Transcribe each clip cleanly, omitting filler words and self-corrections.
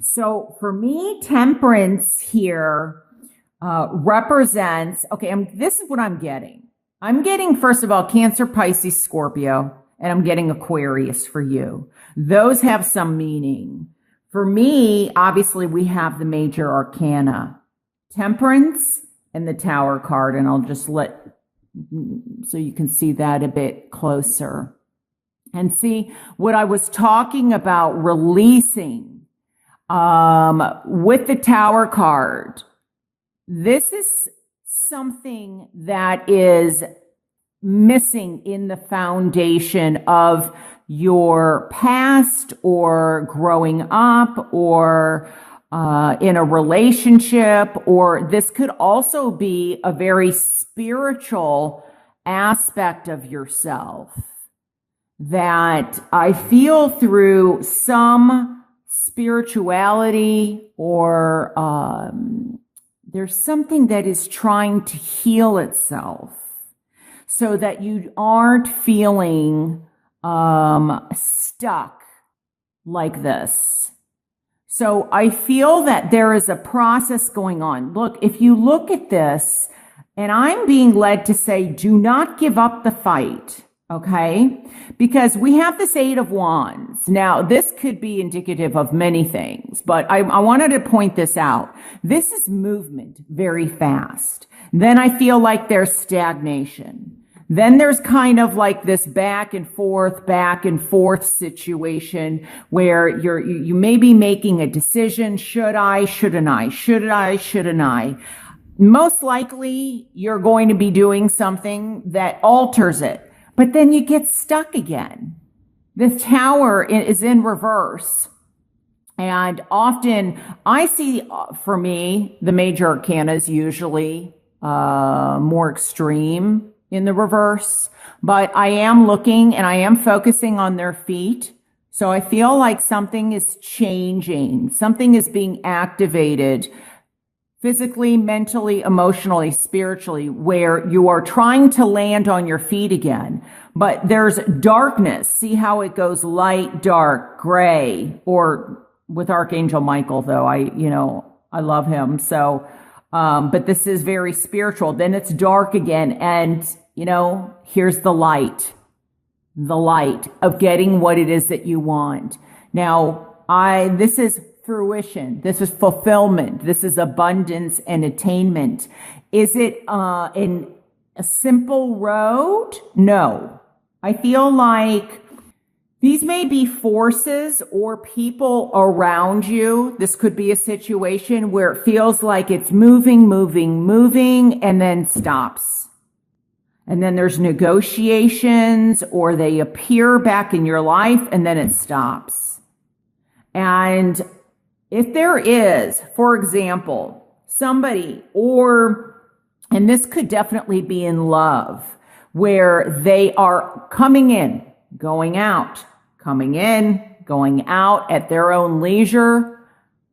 So for me, temperance here represents, okay, this is what I'm getting. I'm getting, first of all, Cancer, Pisces, Scorpio, and I'm getting Aquarius for you. Those have some meaning. For me, obviously, we have the major arcana, Temperance and the Tower card, and I'll just so you can see that a bit closer. And see what I was talking about releasing with the Tower card. This is something that is missing in the foundation of your past or growing up or in a relationship, or this could also be a very spiritual aspect of yourself that I feel through some spirituality or there's something that is trying to heal itself so that you aren't feeling stuck like this. So I feel that there is a process going on. Look, if you look at this, and I'm being led to say, do not give up the fight. Okay, because we have this Eight of Wands. Now, this could be indicative of many things, but I wanted to point this out. This is movement very fast. Then I feel like there's stagnation. Then there's kind of like this back and forth situation where you may be making a decision. Should I? Shouldn't I? Shouldn't I? Most likely, you're going to be doing something that alters it. But then you get stuck again. The Tower is in reverse. And often I see, for me, the major arcana is usually more extreme in the reverse. But I am looking and I am focusing on their feet. So I feel like something is changing. Something is being activated physically, mentally, emotionally, spiritually, where you are trying to land on your feet again. But there's darkness. See how it goes light, dark, gray, or with Archangel Michael, though, I love him. So, but this is very spiritual. Then it's dark again. And, here's the light of getting what it is that you want. Now, this is fruition. This is fulfillment. This is abundance and attainment. Is it in a simple road? No. I feel like these may be forces or people around you. This could be a situation where it feels like it's moving, and then stops. And then there's negotiations, or they appear back in your life and then it stops. And if there is, for example, somebody, and this could definitely be in love, where they are coming in, going out, coming in, going out at their own leisure.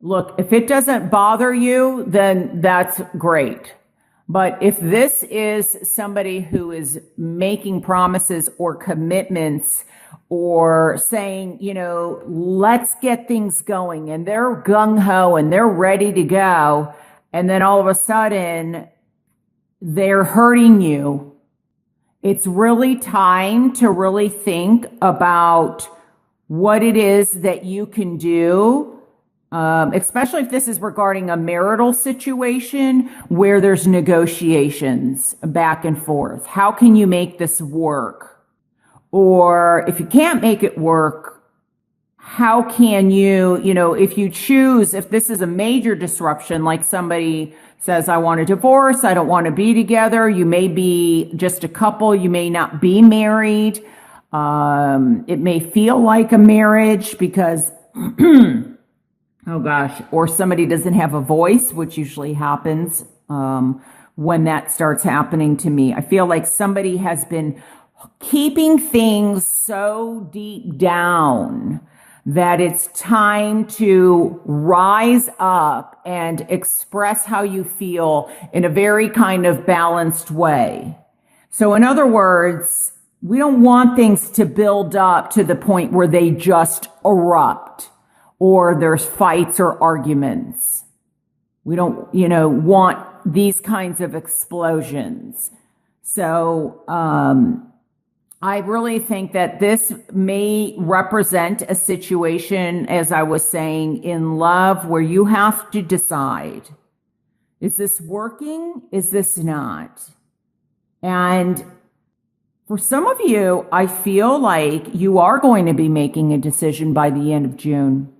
Look, if it doesn't bother you, then that's great. But if this is somebody who is making promises or commitments or saying, let's get things going, and they're gung-ho and they're ready to go, and then all of a sudden they're hurting you, it's really time to really think about what it is that you can do, especially if this is regarding a marital situation where there's negotiations back and forth. How can you make this work? Or if you can't make it work, how can you, if this is a major disruption, like somebody says, I want a divorce, I don't want to be together. You may be just a couple. You may not be married. It may feel like a marriage because, oh gosh, or somebody doesn't have a voice, which usually happens when that starts happening to me. I feel like somebody has been keeping things so deep down that it's time to rise up and express how you feel in a very kind of balanced way. So in other words, we don't want things to build up to the point where they just erupt, or there's fights or arguments. We don't, want these kinds of explosions. So, I really think that this may represent a situation, as I was saying, in love where you have to decide, is this working? Is this not? And for some of you, I feel like you are going to be making a decision by the end of June.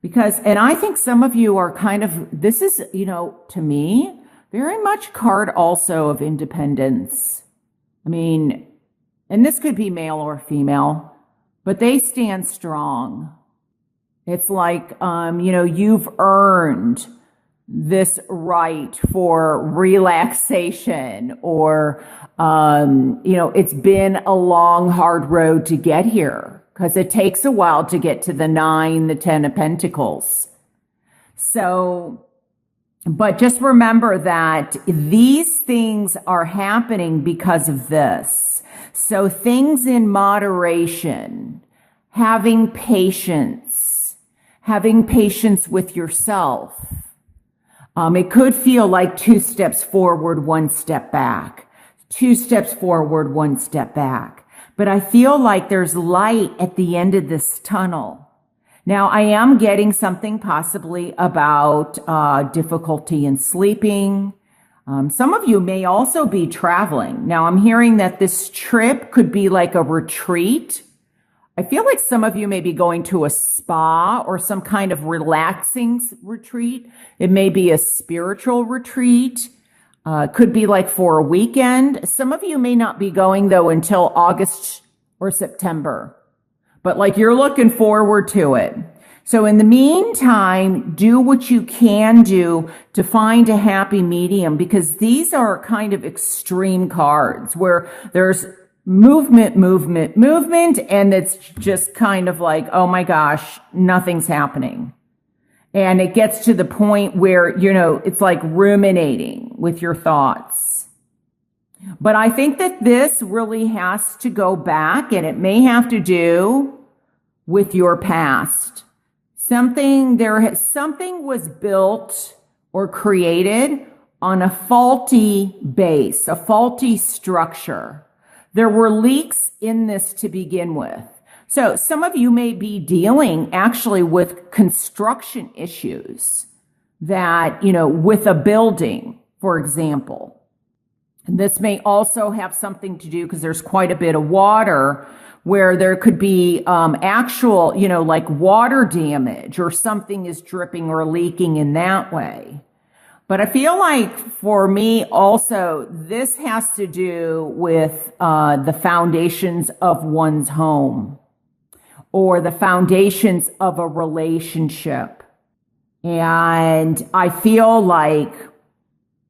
And I think some of you are this is, to me, very much card also of independence. I mean, and this could be male or female, but they stand strong. It's like, you've earned this right for relaxation, or, it's been a long, hard road to get here, because it takes a while to get to the 9, the 10 of Pentacles. So, but just remember that these things are happening because of this. So things in moderation, having patience with yourself. It could feel like 2 steps forward, 1 step back, 2 steps forward, 1 step back. But I feel like there's light at the end of this tunnel. Now, I am getting something possibly about difficulty in sleeping. Some of you may also be traveling. Now, I'm hearing that this trip could be like a retreat. I feel like some of you may be going to a spa or some kind of relaxing retreat. It may be a spiritual retreat. Could be like for a weekend. Some of you may not be going, though, until August or September. But like you're looking forward to it. So in the meantime, do what you can do to find a happy medium, because these are kind of extreme cards where there's movement, and it's just kind of like, oh my gosh, nothing's happening. And it gets to the point where, it's like ruminating with your thoughts. But I think that this really has to go back, and it may have to do with your past. Something was built or created on a faulty base, a faulty structure. There were leaks in this to begin with. So some of you may be dealing actually with construction issues that, with a building, for example. And this may also have something to do, because there's quite a bit of water, where there could be actual, like water damage, or something is dripping or leaking in that way. But I feel like for me also, this has to do with the foundations of one's home, or the foundations of a relationship. And I feel like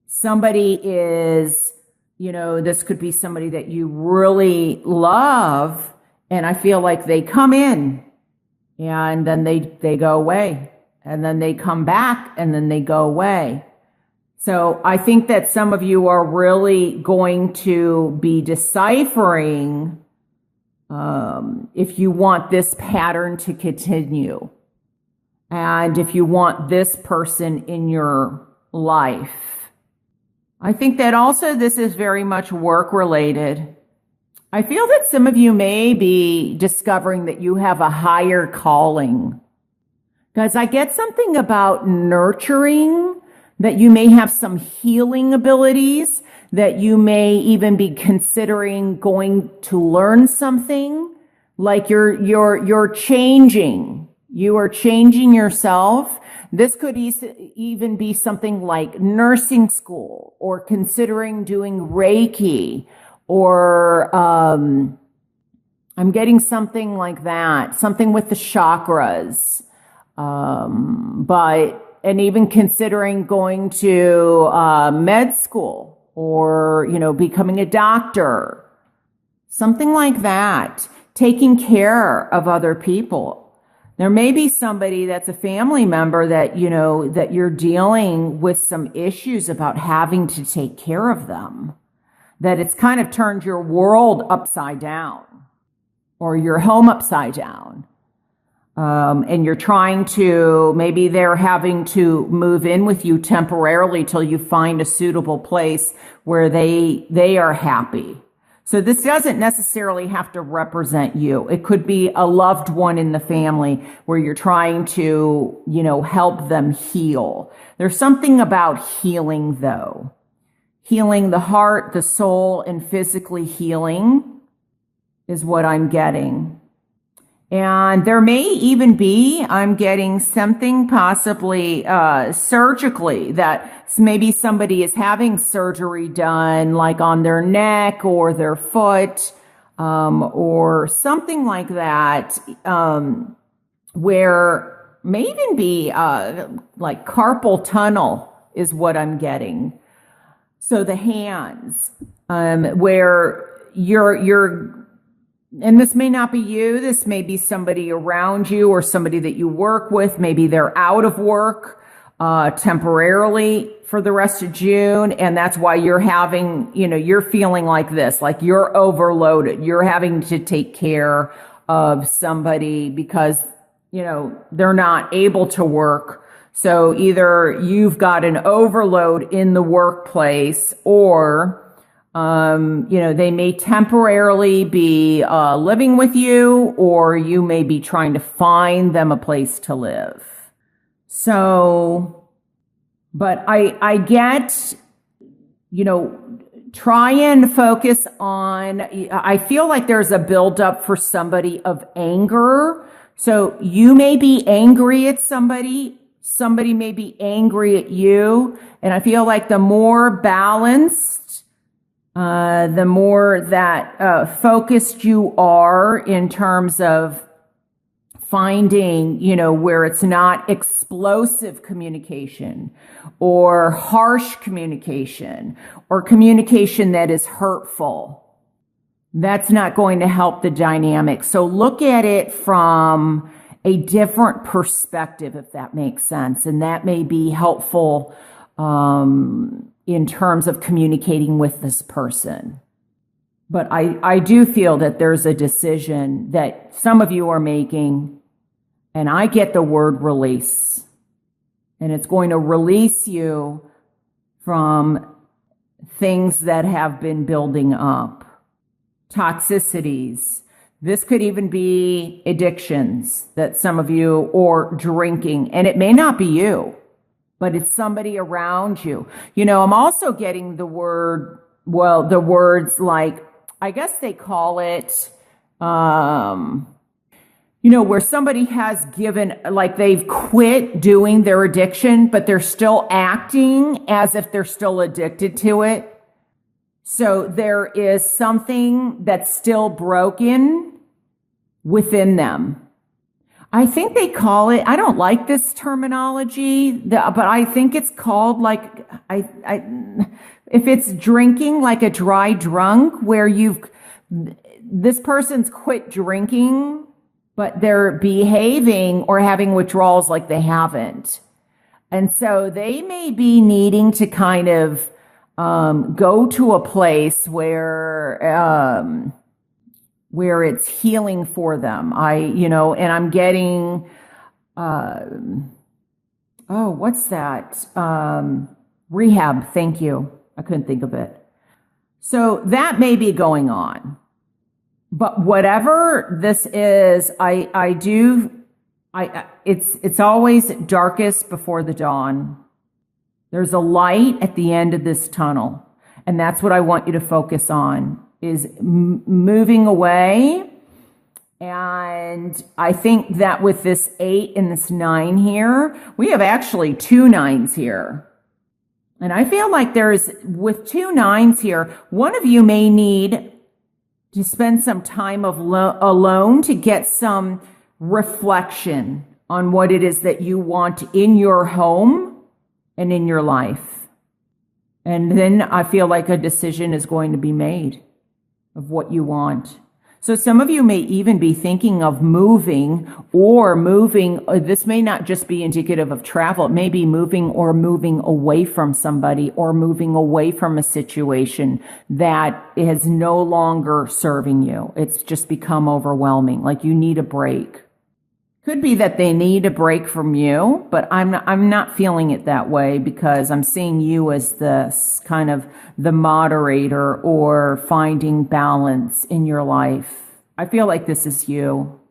somebody is, this could be somebody that you really love, and I feel like they come in and then they go away, and then they come back and then they go away. So I think that some of you are really going to be deciphering if you want this pattern to continue, and if you want this person in your life. I think that also this is very much work related. I feel that some of you may be discovering that you have a higher calling, because I get something about nurturing, that you may have some healing abilities, that you may even be considering going to learn something, like you're changing. You are changing yourself. This could even be something like nursing school, or considering doing Reiki, or I'm getting something like that, something with the chakras, and even considering going to med school, or becoming a doctor, something like that, taking care of other people. There may be somebody that's a family member that, that you're dealing with some issues about having to take care of them, that it's kind of turned your world upside down, or your home upside down. and you're trying to, maybe they're having to move in with you temporarily till you find a suitable place where they are happy. So this doesn't necessarily have to represent you. It could be a loved one in the family where you're trying to, help them heal. There's something about healing though. Healing the heart, the soul, and physically healing is what I'm getting. And there may even be, I'm getting something possibly surgically, that maybe somebody is having surgery done, like on their neck or their foot, or something like that, where may even be like carpal tunnel is what I'm getting. So the hands, where you're and this may not be you, this may be somebody around you or somebody that you work with. Maybe they're out of work temporarily for the rest of June. And that's why you're having, you're feeling like this, like you're overloaded. You're having to take care of somebody because, they're not able to work. So either you've got an overload in the workplace, or they may temporarily be living with you, or you may be trying to find them a place to live. So, but I get, try and focus on, I feel like there's a buildup for somebody of anger. So you may be angry at somebody may be angry at you. And I feel like the more balanced, the more that focused you are in terms of finding, where it's not explosive communication or harsh communication or communication that is hurtful. That's not going to help the dynamic. So look at it from a different perspective, if that makes sense. And that may be helpful in terms of communicating with this person. But I do feel that there's a decision that some of you are making, and I get the word release. And it's going to release you from things that have been building up. Toxicities. This could even be addictions that some of you, or drinking, and it may not be you, but it's somebody around you. I'm also getting the words like, I guess they call it, where somebody has given, like they've quit doing their addiction, but they're still acting as if they're still addicted to it. So there is something that's still broken within them. I think they call it, I don't like this terminology, but I think it's called like, if it's drinking, like a dry drunk, where this person's quit drinking, but they're behaving or having withdrawals like they haven't. And so they may be needing to kind of go to a place where it's healing for them. And I'm getting, what's that? Rehab. Thank you. I couldn't think of it. So that may be going on. But whatever this is, it's always darkest before the dawn. There's a light at the end of this tunnel. And that's what I want you to focus on, is moving away. And I think that with this 8 and this 9 here, we have actually 2 9s here. And I feel like with 2 9s here, one of you may need to spend some time alone to get some reflection on what it is that you want in your home and in your life. And then I feel like a decision is going to be made of what you want. So some of you may even be thinking of moving. This may not just be indicative of travel. It may be moving away from somebody, or moving away from a situation that is no longer serving you. It's just become overwhelming. Like you need a break. Could be that they need a break from you, but I'm not feeling it that way because I'm seeing you as this kind of the moderator or finding balance in your life. I feel like this is you.